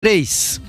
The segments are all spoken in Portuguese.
3.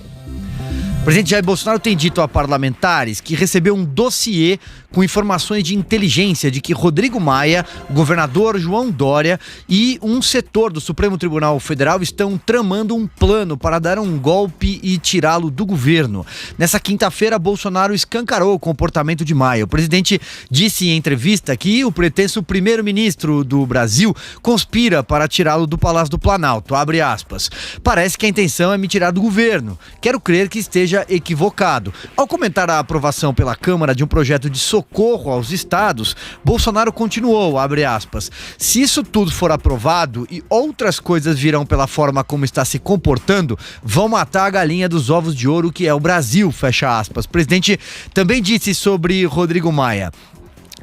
O presidente Jair Bolsonaro tem dito a parlamentares que recebeu um dossiê com informações de inteligência de que Rodrigo Maia, o governador João Dória e um setor do Supremo Tribunal Federal estão tramando um plano para dar um golpe e tirá-lo do governo. Nessa quinta-feira, Bolsonaro escancarou o comportamento de Maia. O presidente disse em entrevista que o pretenso primeiro-ministro do Brasil conspira para tirá-lo do Palácio do Planalto. Abre aspas. Parece que a intenção é me tirar do governo. Quero crer que esteja equivocado. Ao comentar a aprovação pela Câmara de um projeto de socorro aos estados, Bolsonaro continuou, abre aspas, se isso tudo for aprovado e outras coisas virão pela forma como está se comportando, vão matar a galinha dos ovos de ouro que é o Brasil, fecha aspas. O presidente também disse sobre Rodrigo Maia: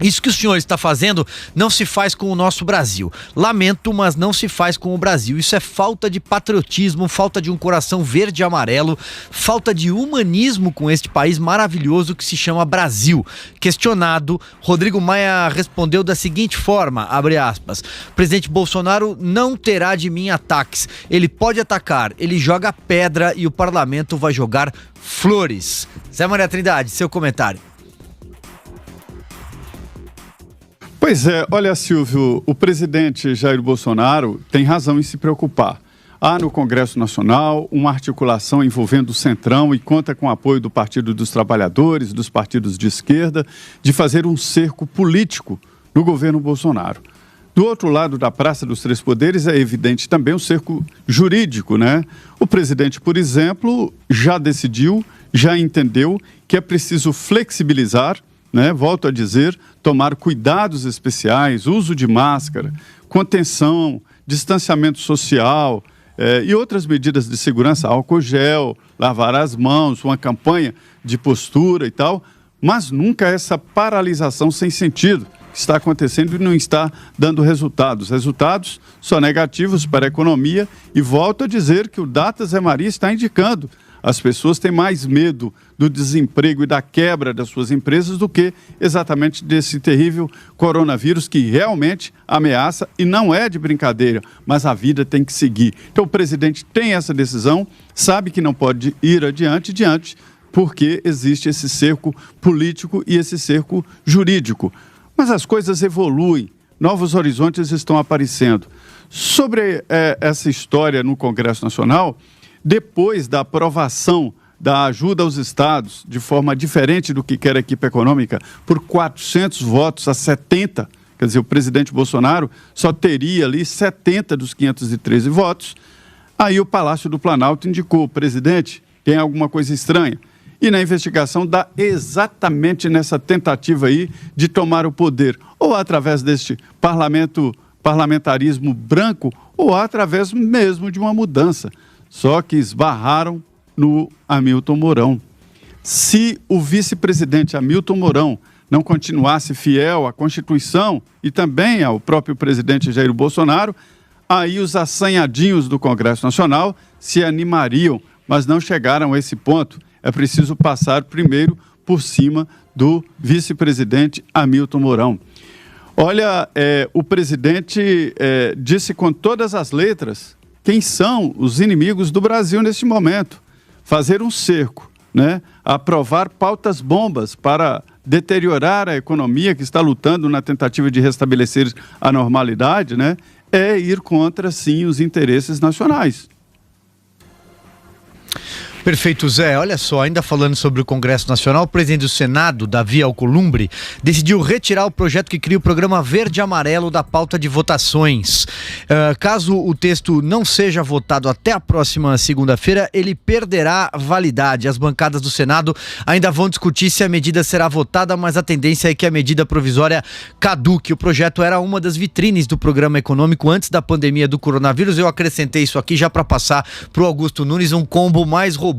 isso que o senhor está fazendo não se faz com o nosso Brasil. Lamento, mas não se faz com o Brasil. Isso é falta de patriotismo, falta de um coração verde e amarelo, falta de humanismo com este país maravilhoso que se chama Brasil. Questionado, Rodrigo Maia respondeu da seguinte forma, abre aspas, presidente Bolsonaro não terá de mim ataques. Ele pode atacar, ele joga pedra e o parlamento vai jogar flores. Zé Maria Trindade, seu comentário. Pois é, olha, Silvio, o presidente Jair Bolsonaro tem razão em se preocupar. Há no Congresso Nacional uma articulação envolvendo o Centrão e conta com o apoio do Partido dos Trabalhadores, dos partidos de esquerda, de fazer um cerco político no governo Bolsonaro. Do outro lado da Praça dos Três Poderes é evidente também um cerco jurídico, né? O presidente, por exemplo, já decidiu, já entendeu que é preciso flexibilizar, né? Volto a dizer, tomar cuidados especiais, uso de máscara, contenção, distanciamento social e outras medidas de segurança, álcool gel, lavar as mãos, uma campanha de postura e tal, mas nunca essa paralisação sem sentido que está acontecendo e não está dando resultados. Resultados só negativos para a economia e volto a dizer que o Data Zé Maria está indicando. As pessoas têm mais medo do desemprego e da quebra das suas empresas do que exatamente desse terrível coronavírus que realmente ameaça e não é de brincadeira, mas a vida tem que seguir. Então o presidente tem essa decisão, sabe que não pode ir adiante, porque existe esse cerco político e esse cerco jurídico. Mas as coisas evoluem, novos horizontes estão aparecendo. Sobre essa história no Congresso Nacional, depois da aprovação da ajuda aos estados, de forma diferente do que quer a equipe econômica, por 400 votos a 70, quer dizer, o presidente Bolsonaro só teria ali 70 dos 513 votos, aí o Palácio do Planalto indicou, presidente, tem alguma coisa estranha. E na investigação dá exatamente nessa tentativa aí de tomar o poder, ou através deste parlamentarismo branco, ou através mesmo de uma mudança. Só que esbarraram no Hamilton Mourão. Se o vice-presidente Hamilton Mourão não continuasse fiel à Constituição e também ao próprio presidente Jair Bolsonaro, aí os assanhadinhos do Congresso Nacional se animariam, mas não chegaram a esse ponto. É preciso passar primeiro por cima do vice-presidente Hamilton Mourão. Olha, o presidente disse com todas as letras quem são os inimigos do Brasil neste momento. Fazer um cerco, né? Aprovar pautas bombas para deteriorar a economia que está lutando na tentativa de restabelecer a normalidade, né? É ir contra, sim, os interesses nacionais. Perfeito, Zé. Olha só, ainda falando sobre o Congresso Nacional, o presidente do Senado, Davi Alcolumbre, decidiu retirar o projeto que cria o programa Verde e Amarelo da pauta de votações. Caso o texto não seja votado até a próxima segunda-feira, ele perderá validade. As bancadas do Senado ainda vão discutir se a medida será votada, mas a tendência é que a medida provisória caduque. O projeto era uma das vitrines do programa econômico antes da pandemia do coronavírus. Eu acrescentei isso aqui já para passar para o Augusto Nunes, um combo mais robusto,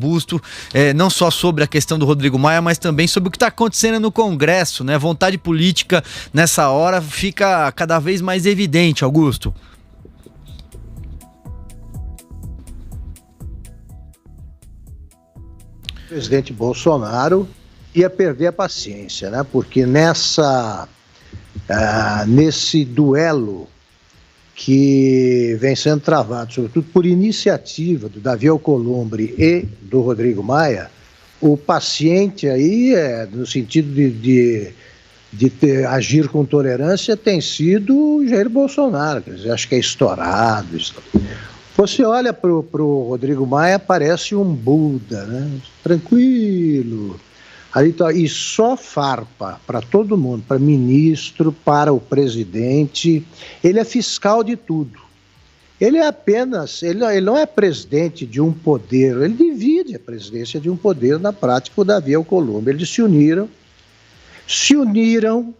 não só sobre a questão do Rodrigo Maia, mas também sobre o que está acontecendo no Congresso, né? Vontade política nessa hora fica cada vez mais evidente, Augusto. O presidente Bolsonaro ia perder a paciência, né? Porque nesse duelo que vem sendo travado, sobretudo por iniciativa do Davi Alcolumbre e do Rodrigo Maia, o paciente aí, no sentido de agir com tolerância, tem sido o Jair Bolsonaro. Quer dizer, acho que é estourado. Você olha para o Rodrigo Maia, parece um Buda, né? Tranquilo. Ali tá, e só farpa para todo mundo, para ministro, para o presidente. Ele é fiscal de tudo. Ele é apenas, ele não é presidente de um poder, ele divide a presidência de um poder na prática, o Davi Alcolumbre. Eles se uniram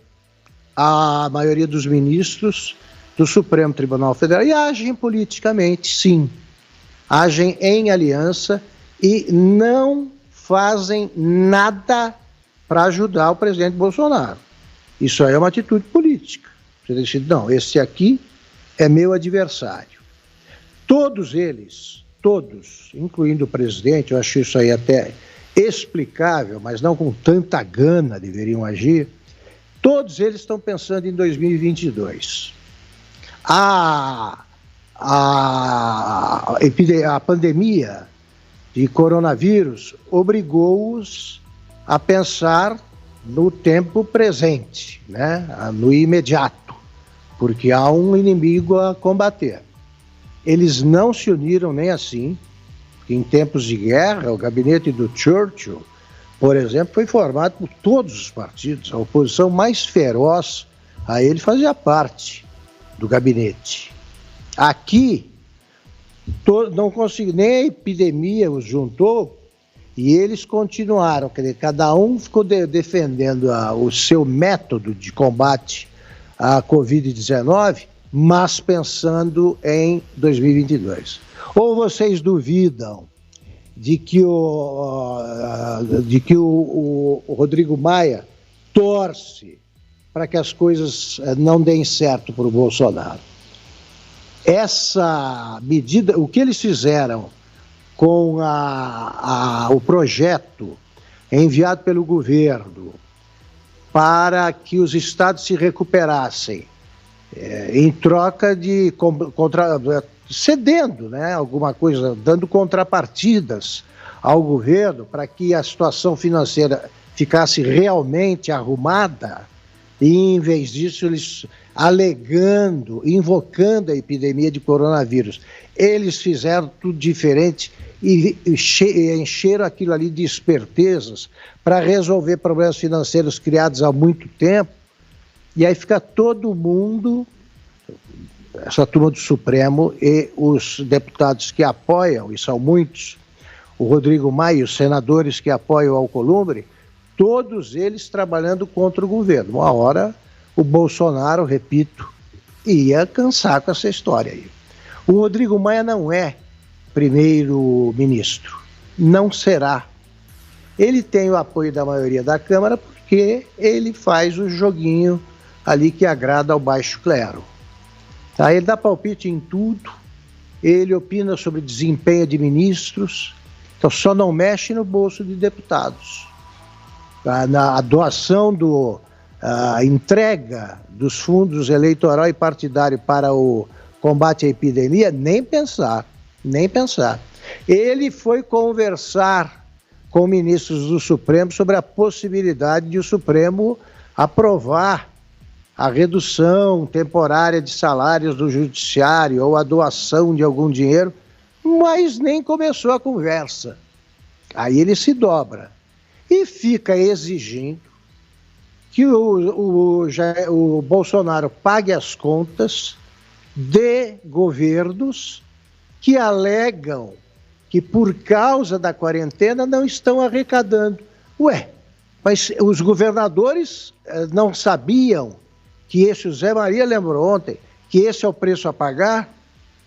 a maioria dos ministros do Supremo Tribunal Federal e agem politicamente, sim. Agem em aliança e não fazem nada para ajudar o presidente Bolsonaro. Isso aí é uma atitude política. Você decide, não, esse aqui é meu adversário. Todos eles, incluindo o presidente, eu acho isso aí até explicável, mas não com tanta gana deveriam agir, todos eles estão pensando em 2022. A pandemia de coronavírus obrigou-os a pensar no tempo presente, né? No imediato, porque há um inimigo a combater. Eles não se uniram nem assim. Em tempos de guerra, o gabinete do Churchill, por exemplo, foi formado por todos os partidos. A oposição mais feroz a ele fazia parte do gabinete. Aqui, não conseguiu, nem a epidemia os juntou e eles continuaram. Quer dizer, cada um ficou defendendo o seu método de combate à Covid-19, mas pensando em 2022. Ou vocês duvidam de que o Rodrigo Maia torce para que as coisas não deem certo para o Bolsonaro? Essa medida, o que eles fizeram com o projeto enviado pelo governo para que os estados se recuperassem, em troca de cedendo, né, alguma coisa, dando contrapartidas ao governo para que a situação financeira ficasse realmente arrumada, e em vez disso eles invocando a epidemia de coronavírus, eles fizeram tudo diferente e encheram aquilo ali de espertezas para resolver problemas financeiros criados há muito tempo. E aí fica todo mundo, essa turma do Supremo e os deputados que apoiam, e são muitos, o Rodrigo Maia e os senadores que apoiam o Alcolumbre, todos eles trabalhando contra o governo. Uma hora o Bolsonaro, repito, ia cansar com essa história aí. O Rodrigo Maia não é primeiro-ministro, não será. Ele tem o apoio da maioria da Câmara porque ele faz o joguinho ali que agrada ao baixo clero. Tá? Ele dá palpite em tudo, ele opina sobre desempenho de ministros, então só não mexe no bolso de deputados. Na doação, a entrega dos fundos eleitoral e partidário para o combate à epidemia, nem pensar. Ele foi conversar com ministros do Supremo sobre a possibilidade de o Supremo aprovar a redução temporária de salários do judiciário ou a doação de algum dinheiro, mas nem começou a conversa. Aí ele se dobra e fica exigindo que o Bolsonaro pague as contas de governos que alegam que por causa da quarentena não estão arrecadando. Ué, mas os governadores não sabiam que esse, o Zé Maria lembrou ontem, que esse é o preço a pagar?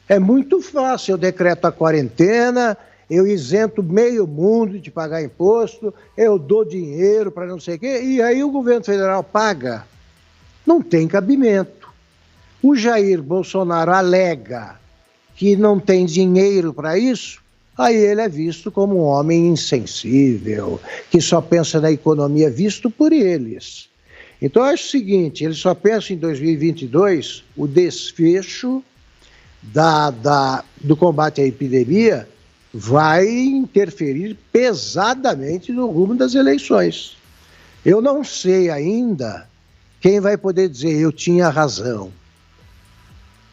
É muito fácil, eu decreto a quarentena, eu isento meio mundo de pagar imposto, eu dou dinheiro para não sei o quê, e aí o governo federal paga. Não tem cabimento. O Jair Bolsonaro alega que não tem dinheiro para isso, aí ele é visto como um homem insensível, que só pensa na economia, visto por eles. Então eu acho o seguinte, ele só pensa em 2022, o desfecho do combate à epidemia vai interferir pesadamente no rumo das eleições. Eu não sei ainda quem vai poder dizer eu tinha razão.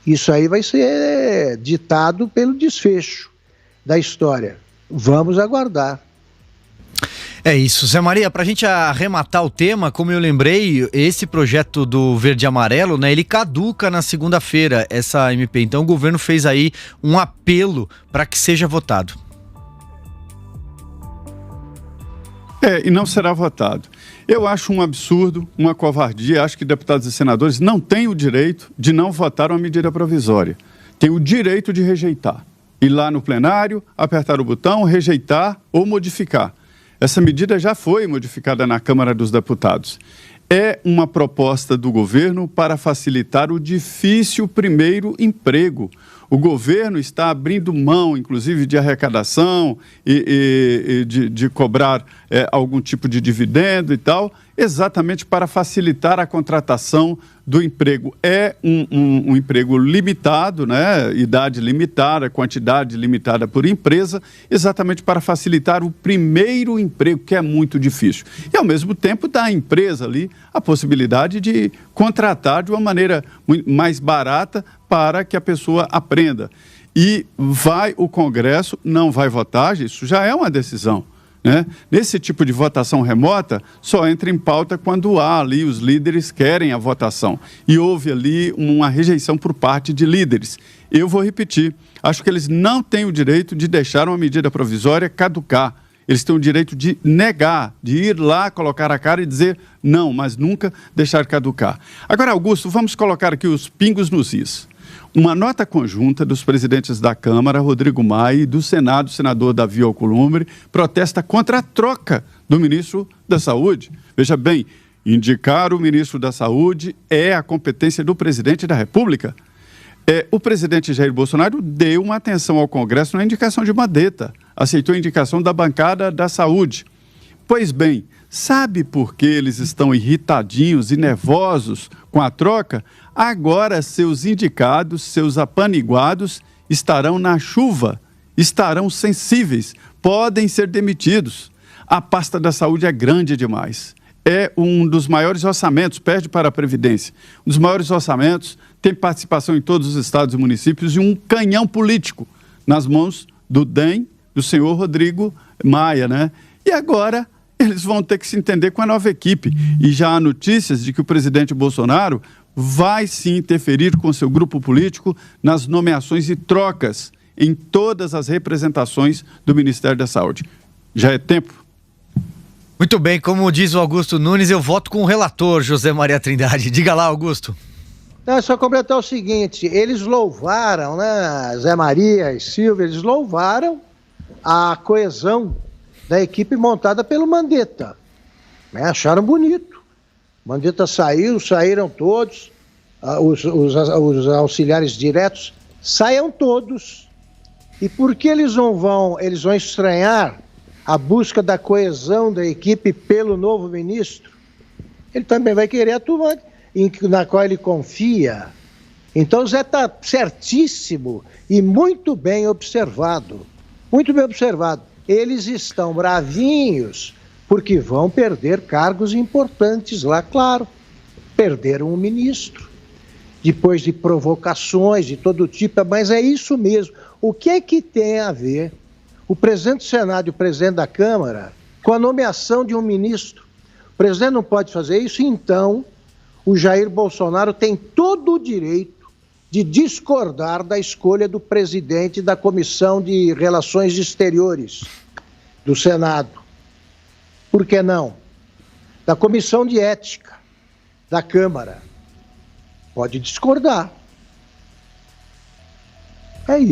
Isso aí vai ser ditado pelo desfecho da história. Vamos aguardar. É isso. Zé Maria, para a gente arrematar o tema, como eu lembrei, esse projeto do Verde e Amarelo, né, ele caduca na segunda-feira, essa MP. Então o governo fez aí um apelo para que seja votado. E não será votado. Eu acho um absurdo, uma covardia. Acho que deputados e senadores não têm o direito de não votar uma medida provisória. Tem o direito de rejeitar. Ir lá no plenário, apertar o botão, rejeitar ou modificar. Essa medida já foi modificada na Câmara dos Deputados. É uma proposta do governo para facilitar o difícil primeiro emprego. O governo está abrindo mão, inclusive, de arrecadação e de cobrar algum tipo de dividendo e tal, exatamente para facilitar a contratação do emprego. É um emprego limitado, né? Idade limitada, quantidade limitada por empresa, exatamente para facilitar o primeiro emprego, que é muito difícil. E, ao mesmo tempo, dá à empresa ali a possibilidade de contratar de uma maneira mais barata para que a pessoa aprenda. E o Congresso não vai votar, isso já é uma decisão, né? Nesse tipo de votação remota, só entra em pauta quando há ali, os líderes querem a votação. E houve ali uma rejeição por parte de líderes. Eu vou repetir, acho que eles não têm o direito de deixar uma medida provisória caducar. Eles têm o direito de negar, de ir lá, colocar a cara e dizer não, mas nunca deixar caducar. Agora, Augusto, vamos colocar aqui os pingos nos is. Uma nota conjunta dos presidentes da Câmara, Rodrigo Maia, e do Senado, senador Davi Alcolumbre, protesta contra a troca do ministro da Saúde. Veja bem, indicar o ministro da Saúde é a competência do presidente da República. O presidente Jair Bolsonaro deu uma atenção ao Congresso na indicação de Mandetta, aceitou a indicação da bancada da Saúde. Pois bem, sabe por que eles estão irritadinhos e nervosos com a troca? Agora seus indicados, seus apaniguados estarão na chuva, estarão sensíveis, podem ser demitidos. A pasta da saúde é grande demais. É um dos maiores orçamentos, perde para a Previdência. Um dos maiores orçamentos, tem participação em todos os estados e municípios e um canhão político nas mãos do DEM, do senhor Rodrigo Maia, né? E agora eles vão ter que se entender com a nova equipe. E já há notícias de que o presidente Bolsonaro vai sim interferir com seu grupo político nas nomeações e trocas em todas as representações do Ministério da Saúde. Já é tempo. Muito bem, como diz o Augusto Nunes, eu voto com o relator José Maria Trindade. Diga lá, Augusto. Não, é só completar o seguinte, eles louvaram, né, Zé Maria e Silvia, eles louvaram a coesão da equipe montada pelo Mandetta, né? Acharam bonito. Mandetta saíram todos, os auxiliares diretos saiam todos. E por que eles vão estranhar a busca da coesão da equipe pelo novo ministro? Ele também vai querer a turma na qual ele confia. Então o Zé está certíssimo e muito bem observado. Muito bem observado. Eles estão bravinhos porque vão perder cargos importantes lá, claro. Perderam um ministro, depois de provocações de todo tipo, mas é isso mesmo. O que é que tem a ver o presidente do Senado e o presidente da Câmara com a nomeação de um ministro? O presidente não pode fazer isso, então o Jair Bolsonaro tem todo o direito de discordar da escolha do presidente da Comissão de Relações Exteriores do Senado. Por que não? Da Comissão de Ética da Câmara. Pode discordar. É isso.